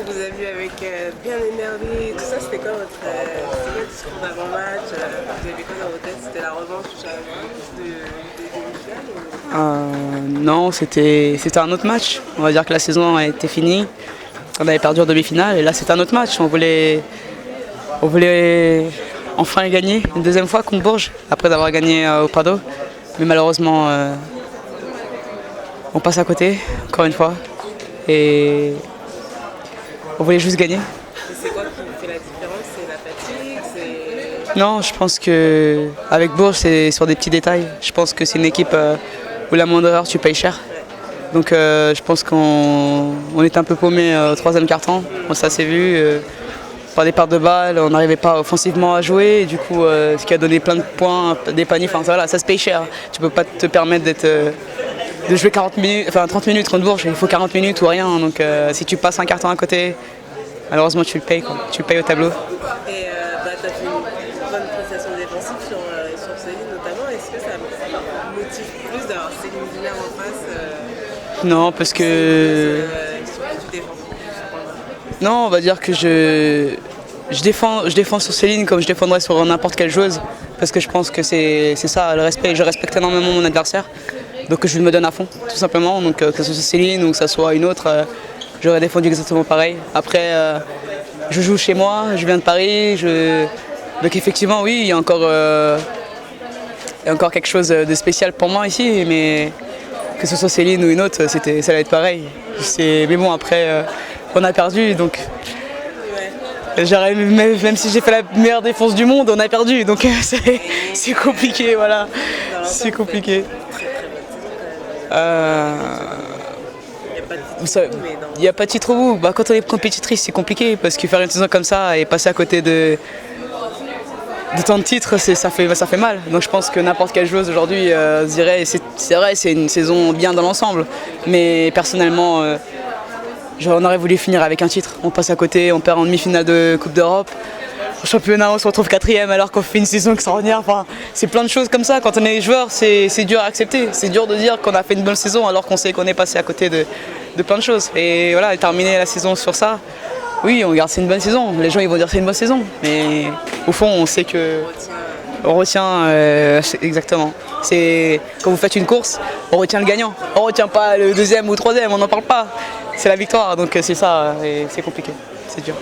vous avez vu avec bien énervé, tout ça, c'était quoi votre discours d'avant-match? Vous avez quoi dans votre tête? C'était la revanche de demi-finale Non, c'était un autre match. On va dire que la saison a été finie. On avait perdu en demi-finale et là c'est un autre match. On voulait enfin gagner une deuxième fois contre Bourges après avoir gagné au Prado. Mais malheureusement on passe à côté encore une fois et on voulait juste gagner. Et c'est quoi qui fait la différence? C'est la fatigue? Non, je pense qu'avec Bourges c'est sur des petits détails. Je pense que c'est une équipe où la moindre erreur tu payes cher. Donc je pense qu'on était un peu paumé au troisième quart-temps, ça s'est vu, par des pertes de balles, on n'arrivait pas offensivement à jouer, et du coup ce qui a donné plein de points, des paniers, enfin voilà, ça se paye cher. Tu peux pas te permettre de jouer 30 minutes contre Bourges, il faut 40 minutes ou rien, donc si tu passes un quart-temps à côté, malheureusement tu le payes, quoi. Tu le payes au tableau. Et tu as fait une bonne prestation défensive sur Céline notamment, est-ce que ça motive plus d'avoir Céline Villers en face? Non, parce que... Non, on va dire que je défends sur Céline comme je défendrais sur n'importe quelle joueuse. Parce que je pense que c'est ça, le respect. Je respecte énormément mon adversaire. Donc je me donne à fond, tout simplement. Donc que ce soit Céline ou que ce soit une autre, j'aurais défendu exactement pareil. Après, je joue chez moi, je viens de Paris. Donc effectivement, oui, il y a encore quelque chose de spécial pour moi ici. Mais que ce soit Céline ou une autre, ça allait être pareil. Mais bon, après, on a perdu, donc même si j'ai fait la meilleure défense du monde, on a perdu, donc c'est compliqué, voilà. C'est compliqué. Il n'y a pas de titre au bout. Quand on est compétitrice, c'est compliqué parce que faire une saison comme ça et passer à côté de tant de titres, ça fait mal. Donc je pense que n'importe quelle joueuse aujourd'hui se dirait, c'est vrai, c'est une saison bien dans l'ensemble, mais personnellement, on aurait voulu finir avec un titre. On passe à côté, on perd en demi-finale de Coupe d'Europe. Au championnat, on se retrouve 4e alors qu'on fait une saison extraordinaire. Enfin, c'est plein de choses comme ça. Quand on est joueur, c'est dur à accepter. C'est dur de dire qu'on a fait une bonne saison alors qu'on sait qu'on est passé à côté de plein de choses. Et voilà, terminer la saison sur ça, oui, on regarde, c'est une bonne saison. Les gens ils vont dire c'est une bonne saison. Mais au fond, on sait que... On retient, exactement. C'est quand vous faites une course, on retient le gagnant. On retient pas le deuxième ou le troisième, on n'en parle pas. C'est la victoire, donc c'est ça, et c'est compliqué, c'est dur.